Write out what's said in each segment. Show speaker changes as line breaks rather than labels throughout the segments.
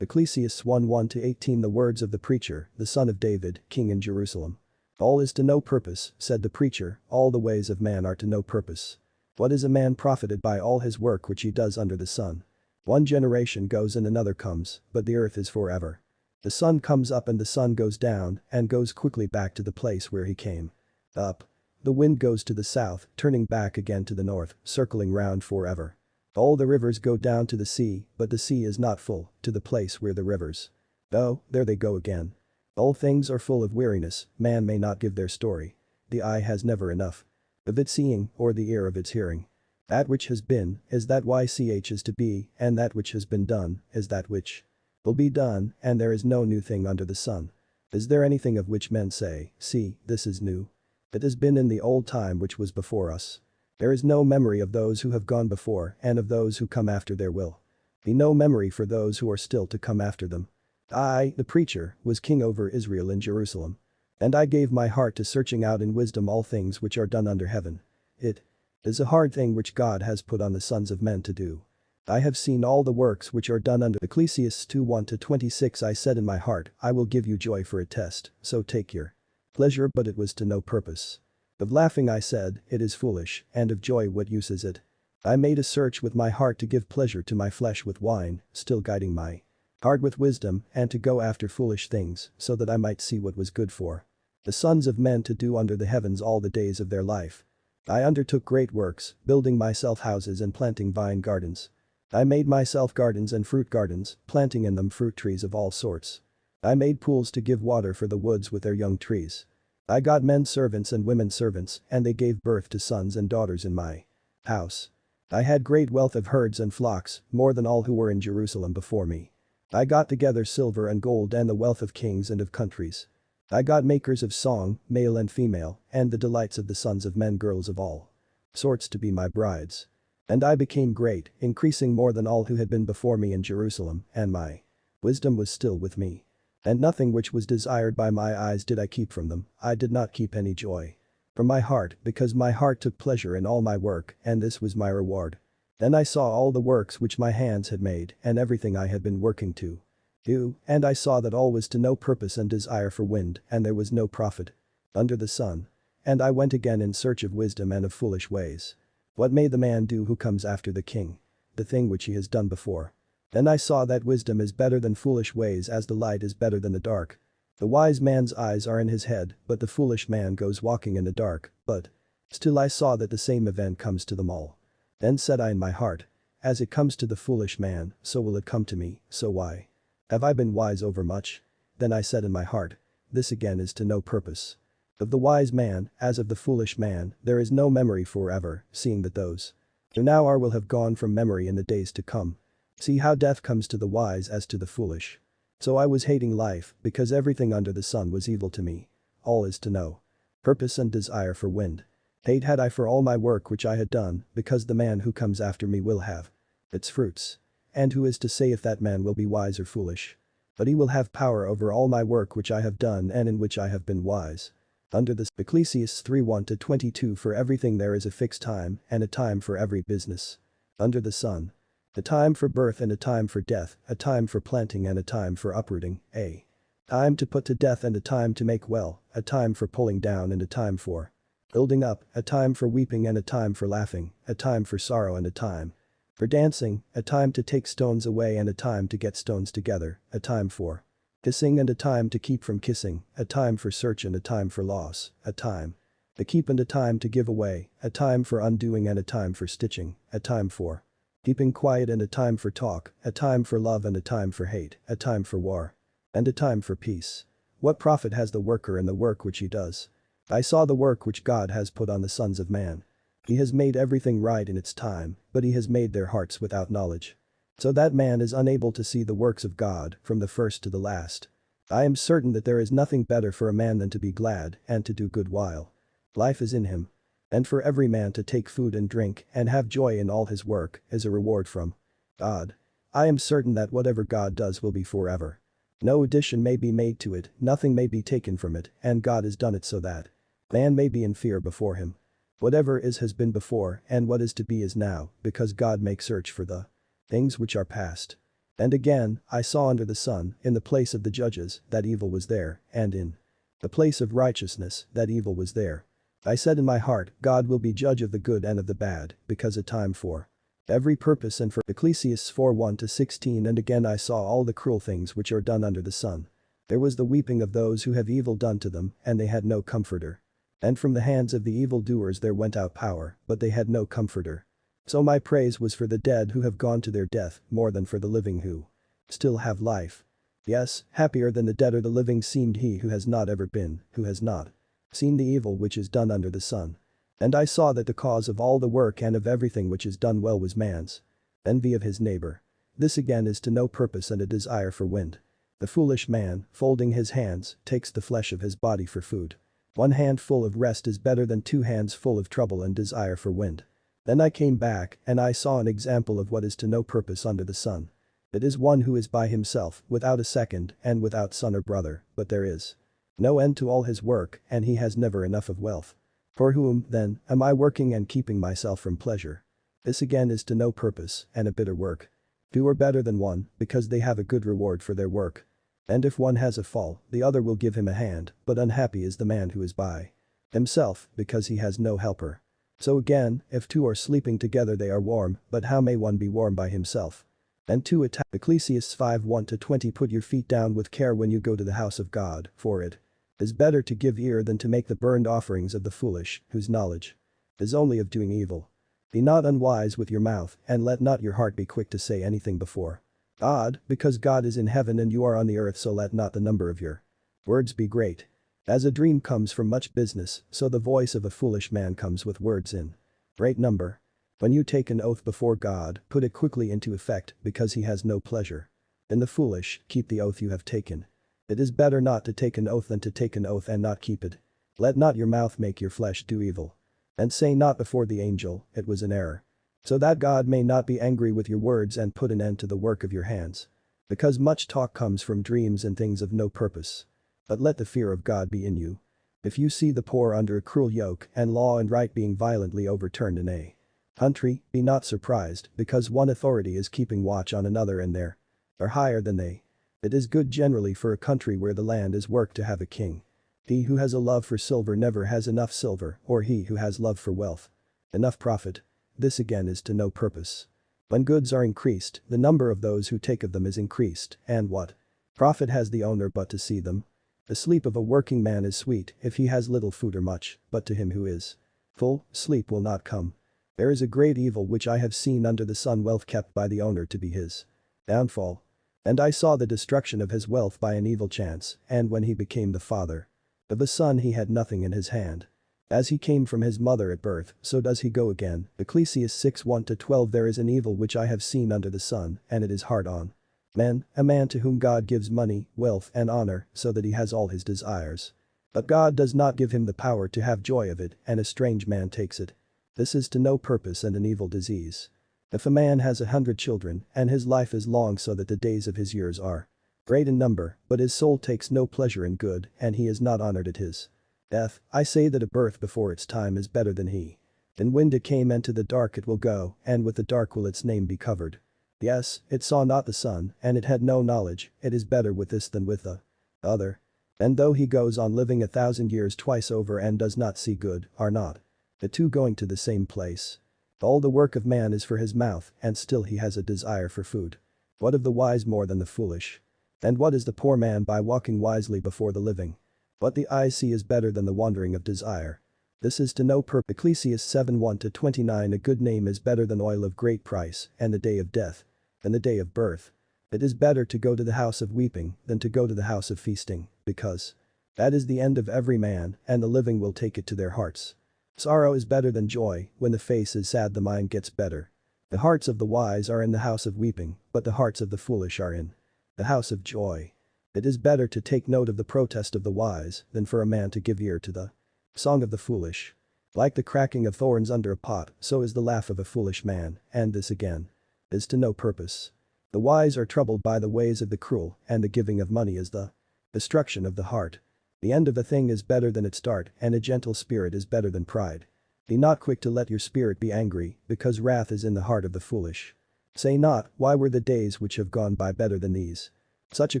Ecclesiastes 1:1-18. The words of the preacher, the son of David, king in Jerusalem. All is to no purpose, said the preacher, all the ways of man are to no purpose. What is a man profited by all his work which he does under the sun? One generation goes and another comes, but the earth is forever. The sun comes up and the sun goes down and goes quickly back to the place where he came. Up. The wind goes to the south, turning back again to the north, circling round forever. All the rivers go down to the sea, but the sea is not full, to the place where the rivers. Oh, there they go again. All things are full of weariness, man may not give their story. The eye has never enough of its seeing, or the ear of its hearing. That which has been, is that which is to be, and that which has been done, is that which will be done, and there is no new thing under the sun. Is there anything of which men say, see, this is new? It has been in the old time which was before us. There is no memory of those who have gone before, and of those who come after there will be no memory for those who are still to come after them. I, the preacher, was king over Israel in Jerusalem. And I gave my heart to searching out in wisdom all things which are done under heaven. It is a hard thing which God has put on the sons of men to do. I have seen all the works which are done under Ecclesiastes 2:1-26. I said in my heart, I will give you joy for a test, so take your pleasure, but it was to no purpose. Of laughing I said, it is foolish, and of joy what use is it? I made a search with my heart to give pleasure to my flesh with wine, still guiding my heart with wisdom, and to go after foolish things, so that I might see what was good for the sons of men to do under the heavens all the days of their life. I undertook great works, building myself houses and planting vine gardens. I made myself gardens and fruit gardens, planting in them fruit trees of all sorts. I made pools to give water for the woods with their young trees. I got men servants and women servants, and they gave birth to sons and daughters in my house. I had great wealth of herds and flocks, more than all who were in Jerusalem before me. I got together silver and gold and the wealth of kings and of countries. I got makers of song, male and female, and the delights of the sons of men, girls of all sorts to be my brides. And I became great, increasing more than all who had been before me in Jerusalem, and my wisdom was still with me. And nothing which was desired by my eyes did I keep from them, I did not keep any joy from my heart, because my heart took pleasure in all my work, and this was my reward. Then I saw all the works which my hands had made, and everything I had been working to do, and I saw that all was to no purpose and desire for wind, and there was no profit under the sun. And I went again in search of wisdom and of foolish ways. What may the man do who comes after the king? The thing which he has done before. Then I saw that wisdom is better than foolish ways, as the light is better than the dark. The wise man's eyes are in his head, but the foolish man goes walking in the dark, but still I saw that the same event comes to them all. Then said I in my heart, as it comes to the foolish man, so will it come to me, so why have I been wise over much? Then I said in my heart, this again is to no purpose. Of the wise man, as of the foolish man, there is no memory forever, seeing that those who now are will have gone from memory in the days to come. See how death comes to the wise as to the foolish. So I was hating life, because everything under the sun was evil to me. All is to no purpose and desire for wind. Hate had I for all my work which I had done, because the man who comes after me will have its fruits. And who is to say if that man will be wise or foolish? But he will have power over all my work which I have done and in which I have been wise. Under this Ecclesiastes 3:1-22. For everything there is a fixed time, and a time for every business under the sun. A time for birth and a time for death, a time for planting and a time for uprooting, a time to put to death and a time to make well, a time for pulling down and a time for building up, a time for weeping and a time for laughing, a time for sorrow and a time for dancing, a time to take stones away and a time to get stones together, a time for kissing and a time to keep from kissing, a time for search and a time for loss, a time to keep and a time to give away, a time for undoing and a time for stitching, a time for keeping quiet and a time for talk, a time for love and a time for hate, a time for war and a time for peace. What profit has the worker in the work which he does? I saw the work which God has put on the sons of man. He has made everything right in its time, but he has made their hearts without knowledge. So that man is unable to see the works of God from the first to the last. I am certain that there is nothing better for a man than to be glad and to do good while life is in him. And for every man to take food and drink and have joy in all his work as a reward from God. I am certain that whatever God does will be forever. No addition may be made to it, nothing may be taken from it, and God has done it so that man may be in fear before him. Whatever is has been before, and what is to be is now, because God makes search for the things which are past. And again, I saw under the sun, in the place of the judges, that evil was there, and in the place of righteousness, that evil was there. I said in my heart, God will be judge of the good and of the bad, because a time for every purpose and for Ecclesiastes 4:1-16. And again I saw all the cruel things which are done under the sun. There was the weeping of those who have evil done to them, and they had no comforter. And from the hands of the evildoers there went out power, but they had no comforter. So my praise was for the dead who have gone to their death, more than for the living who still have life. Yes, happier than the dead or the living seemed he who has not ever been, who has not seen the evil which is done under the sun. And I saw that the cause of all the work and of everything which is done well was man's envy of his neighbor. This again is to no purpose and a desire for wind. The foolish man, folding his hands, takes the flesh of his body for food. One hand full of rest is better than two hands full of trouble and desire for wind. Then I came back, and I saw an example of what is to no purpose under the sun. It is one who is by himself, without a second, and without son or brother, but there is no end to all his work, and he has never enough of wealth. For whom, then, am I working and keeping myself from pleasure? This again is to no purpose, and a bitter work. Two are better than one, because they have a good reward for their work. And if one has a fall, the other will give him a hand, but unhappy is the man who is by himself, because he has no helper. So again, if two are sleeping together they are warm, but how may one be warm by himself? And two attack Ecclesiastes 5:1-20. Put your feet down with care when you go to the house of God, for it is better to give ear than to make the burnt offerings of the foolish, whose knowledge is only of doing evil. Be not unwise with your mouth, and let not your heart be quick to say anything before God, because God is in heaven and you are on the earth, so let not the number of your words be great. As a dream comes from much business, so the voice of a foolish man comes with words in great number. When you take an oath before God, put it quickly into effect, because he has no pleasure in the foolish. Keep the oath you have taken. It is better not to take an oath than to take an oath and not keep it. Let not your mouth make your flesh do evil. And say not before the angel, it was an error. So that God may not be angry with your words and put an end to the work of your hands. Because much talk comes from dreams and things of no purpose. But let the fear of God be in you. If you see the poor under a cruel yoke and law and right being violently overturned in a country, be not surprised, because one authority is keeping watch on another and there are higher than they. It is good generally for a country where the land is worked to have a king. He who has a love for silver never has enough silver, or he who has love for wealth enough profit. This again is to no purpose. When goods are increased, the number of those who take of them is increased, and what profit has the owner but to see them? The sleep of a working man is sweet if he has little food or much, but to him who is full, sleep will not come. There is a great evil which I have seen under the sun, wealth kept by the owner to be his downfall. And I saw the destruction of his wealth by an evil chance, and when he became the father of the son he had nothing in his hand. As he came from his mother at birth, so does he go again. Ecclesiastes 6:1-12. There is an evil which I have seen under the sun, and it is hard on men, a man to whom God gives money, wealth and honor, so that he has all his desires. But God does not give him the power to have joy of it, and a strange man takes it. This is to no purpose and an evil disease. If a man has 100 children, and his life is long so that the days of his years are great in number, but his soul takes no pleasure in good, and he is not honored at his death, I say that a birth before its time is better than he. In wind it came, and to the dark it will go, and with the dark will its name be covered. Yes, it saw not the sun, and it had no knowledge. It is better with this than with the other. And though he goes on living 1,000 years twice over and does not see good, are not the two going to the same place? All the work of man is for his mouth, and still he has a desire for food. What of the wise more than the foolish? And what is the poor man by walking wisely before the living? What the eyes see is better than the wandering of desire. This is to no purpose. Ecclesiastes 7:1-29. A good name is better than oil of great price, and the day of death than the day of birth. It is better to go to the house of weeping than to go to the house of feasting, because that is the end of every man, and the living will take it to their hearts. Sorrow is better than joy. When the face is sad the mind gets better. The hearts of the wise are in the house of weeping, but the hearts of the foolish are in the house of joy. It is better to take note of the protest of the wise than for a man to give ear to the song of the foolish. Like the cracking of thorns under a pot, so is the laugh of a foolish man, and this again is to no purpose. The wise are troubled by the ways of the cruel, and the giving of money is the destruction of the heart. The end of a thing is better than its start, and a gentle spirit is better than pride. Be not quick to let your spirit be angry, because wrath is in the heart of the foolish. Say not, why were the days which have gone by better than these? Such a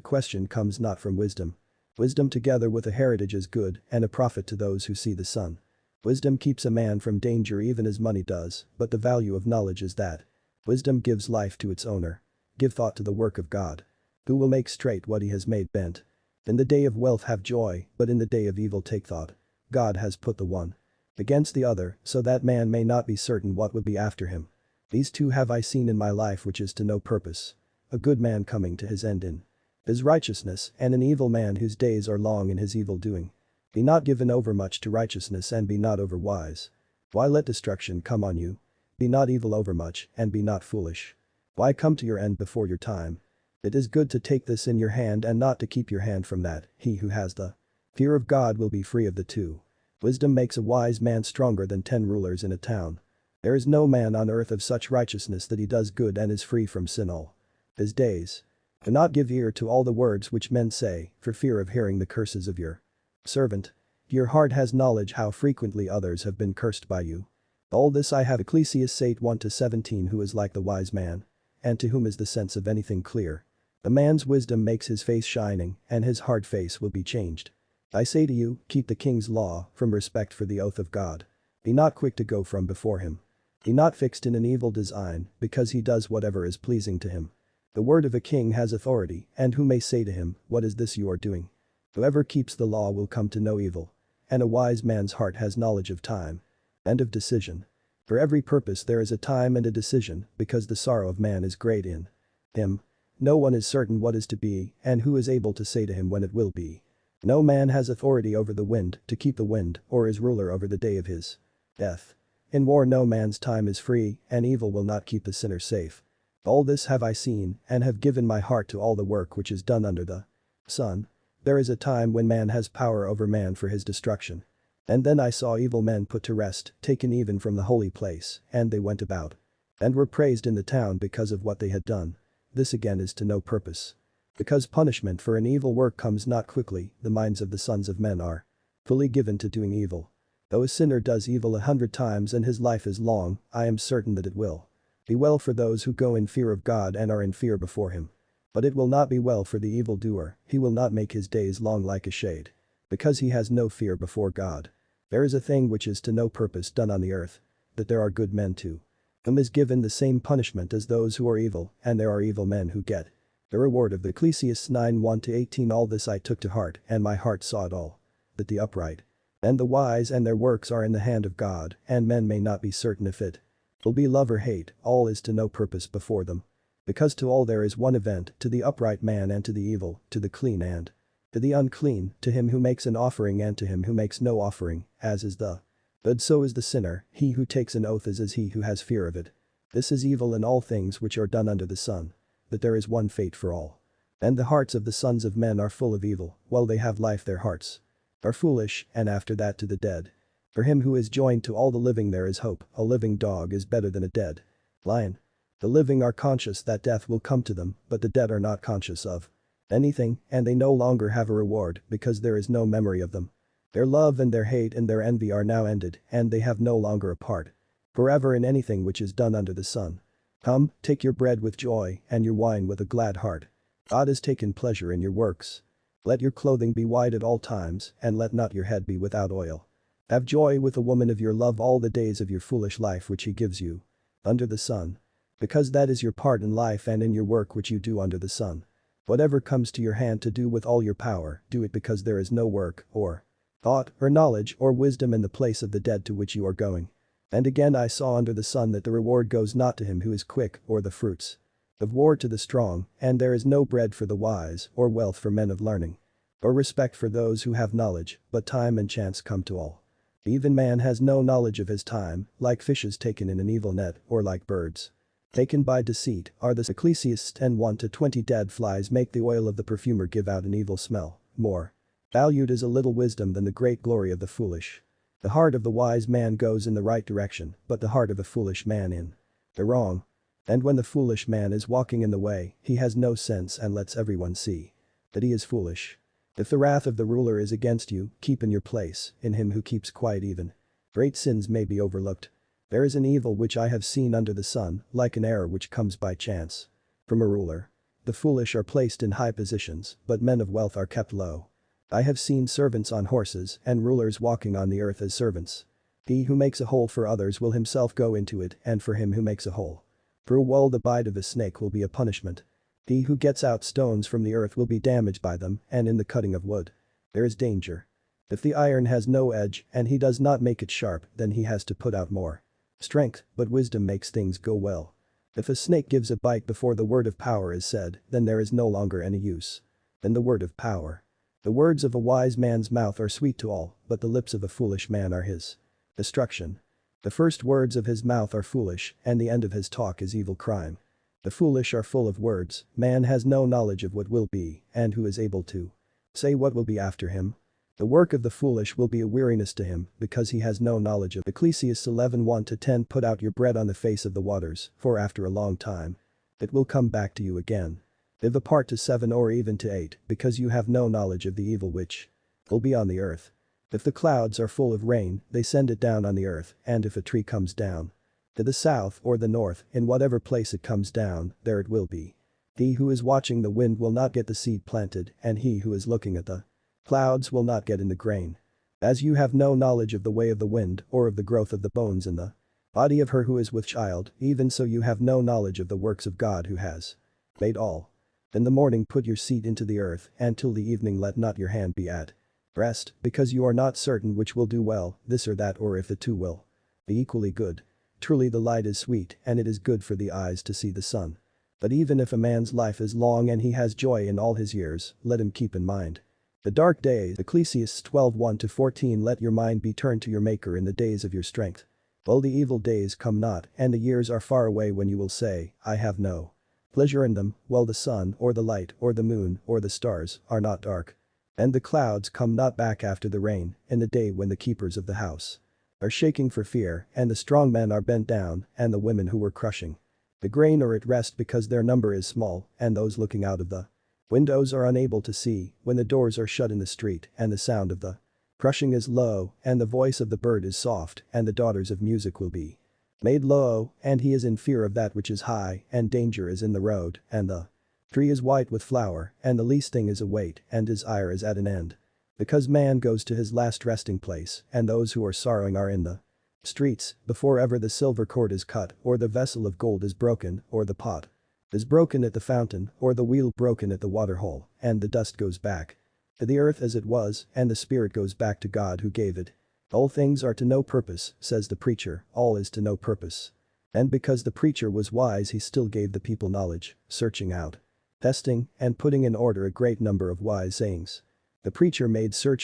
question comes not from wisdom. Wisdom together with a heritage is good and a profit to those who see the sun. Wisdom keeps a man from danger even as money does, but the value of knowledge is that wisdom gives life to its owner. Give thought to the work of God. Who will make straight what he has made bent? In the day of wealth have joy, but in the day of evil take thought. God has put the one against the other, so that man may not be certain what would be after him. These two have I seen in my life which is to no purpose. A good man coming to his end in his righteousness, and an evil man whose days are long in his evil doing. Be not given over much to righteousness and be not over wise. Why let destruction come on you? Be not evil overmuch, and be not foolish. Why come to your end before your time? It is good to take this in your hand and not to keep your hand from that. He who has the fear of God will be free of the two. Wisdom makes a wise man stronger than 10 rulers in a town. There is no man on earth of such righteousness that he does good and is free from sin all his days. Do not give ear to all the words which men say, for fear of hearing the curses of your servant. Your heart has knowledge how frequently others have been cursed by you. All this I have. Ecclesiastes 8:1-17. Who is like the wise man? And to whom is the sense of anything clear? A man's wisdom makes his face shining, and his hard face will be changed. I say to you, keep the king's law, from respect for the oath of God. Be not quick to go from before him. Be not fixed in an evil design, because he does whatever is pleasing to him. The word of a king has authority, and who may say to him, what is this you are doing? Whoever keeps the law will come to no evil. And a wise man's heart has knowledge of time. And of decision. For every purpose there is a time and a decision, because the sorrow of man is great in him. No one is certain what is to be, and who is able to say to him when it will be. No man has authority over the wind, to keep the wind, or is ruler over the day of his death. In war no man's time is free, and evil will not keep the sinner safe. All this have I seen, and have given my heart to all the work which is done under the sun. There is a time when man has power over man for his destruction. And then I saw evil men put to rest, taken even from the holy place, and they went about and were praised in the town because of what they had done. This again is to no purpose. Because punishment for an evil work comes not quickly, the minds of the sons of men are fully given to doing evil. Though a sinner does evil 100 times and his life is long, I am certain that it will be well for those who go in fear of God and are in fear before him. But it will not be well for the evildoer, he will not make his days long like a shade. Because he has no fear before God. There is a thing which is to no purpose done on the earth, that there are good men to whom is given the same punishment as those who are evil, and there are evil men who get the reward of the Ecclesiastes 9:1-18. All this I took to heart, and my heart saw it all. That the upright and the wise and their works are in the hand of God, and men may not be certain if it will be love or hate, all is to no purpose before them. Because to all there is one event, to the upright man and to the evil, to the clean and to the unclean, to him who makes an offering and to him who makes no offering, as is the good so is the sinner, he who takes an oath is as he who has fear of it. This is evil in all things which are done under the sun. That there is one fate for all. And the hearts of the sons of men are full of evil, while they have life their hearts are foolish, and after that to the dead. For him who is joined to all the living there is hope, a living dog is better than a dead lion. The living are conscious that death will come to them, but the dead are not conscious of anything, and they no longer have a reward, because there is no memory of them. Their love and their hate and their envy are now ended, and they have no longer a part forever in anything which is done under the sun. Come, take your bread with joy, and your wine with a glad heart. God has taken pleasure in your works. Let your clothing be white at all times, and let not your head be without oil. Have joy with the woman of your love all the days of your foolish life which he gives you under the sun. Because that is your part in life and in your work which you do under the sun. Whatever comes to your hand to do with all your power, do it because there is no work, or thought, or knowledge, or wisdom in the place of the dead to which you are going. And again I saw under the sun that the reward goes not to him who is quick, or the fruits of war to the strong, and there is no bread for the wise, or wealth for men of learning, or respect for those who have knowledge, but time and chance come to all. Even man has no knowledge of his time, like fishes taken in an evil net, or like birds taken by deceit, are the Ecclesiastes 10:1-20. Dead flies make the oil of the perfumer give out an evil smell. More valued is a little wisdom than the great glory of the foolish. The heart of the wise man goes in the right direction, but the heart of a foolish man in the wrong. And when the foolish man is walking in the way, he has no sense and lets everyone see that he is foolish. If the wrath of the ruler is against you, keep in your place, in him who keeps quiet even great sins may be overlooked. There is an evil which I have seen under the sun, like an error which comes by chance. From a ruler. The foolish are placed in high positions, but men of wealth are kept low. I have seen servants on horses and rulers walking on the earth as servants. He who makes a hole for others will himself go into it, and for him who makes a hole. For a woe the bite of a snake will be a punishment. He who gets out stones from the earth will be damaged by them, and in the cutting of wood. There is danger. If the iron has no edge and he does not make it sharp, then he has to put out more strength, but wisdom makes things go well. If a snake gives a bite before the word of power is said, then there is no longer any use. Then the word of power. The words of a wise man's mouth are sweet to all, but the lips of a foolish man are his destruction. The first words of his mouth are foolish, and the end of his talk is evil crime. The foolish are full of words, man has no knowledge of what will be, and who is able to say what will be after him? The work of the foolish will be a weariness to him, because he has no knowledge of Ecclesiastes 11:1-10. Put out your bread on the face of the waters, for after a long time it will come back to you again. Live apart to 7 or even to 8, because you have no knowledge of the evil which will be on the earth. If the clouds are full of rain, they send it down on the earth, and if a tree comes down to the south or the north, in whatever place it comes down, there it will be. He who is watching the wind will not get the seed planted, and he who is looking at the clouds will not get in the grain. As you have no knowledge of the way of the wind or of the growth of the bones in the body of her who is with child, even so you have no knowledge of the works of God who has made all. In the morning put your seed into the earth, and till the evening let not your hand be at rest, because you are not certain which will do well, this or that, or if the two will be equally good. Truly the light is sweet, and it is good for the eyes to see the sun. But even if a man's life is long and he has joy in all his years, let him keep in mind the dark days. Ecclesiastes 12:1-14. Let your mind be turned to your Maker in the days of your strength. While the evil days come not, and the years are far away when you will say, I have no pleasure in them, while the sun or the light or the moon or the stars are not dark. And the clouds come not back after the rain, in the day when the keepers of the house are shaking for fear, and the strong men are bent down, and the women who were crushing the grain are at rest because their number is small, and those looking out of the windows are unable to see, when the doors are shut in the street, and the sound of the crushing is low, and the voice of the bird is soft, and the daughters of music will be made low, and he is in fear of that which is high, and danger is in the road, and the tree is white with flower, and the least thing is a weight, and his ire is at an end. Because man goes to his last resting place, and those who are sorrowing are in the streets, before ever the silver cord is cut, or the vessel of gold is broken, or the pot is broken at the fountain, or the wheel broken at the waterhole, and the dust goes back to the earth as it was, and the spirit goes back to God who gave it. All things are to no purpose, says the preacher, all is to no purpose. And because the preacher was wise, he still gave the people knowledge, searching out, testing, and putting in order a great number of wise sayings. The preacher made search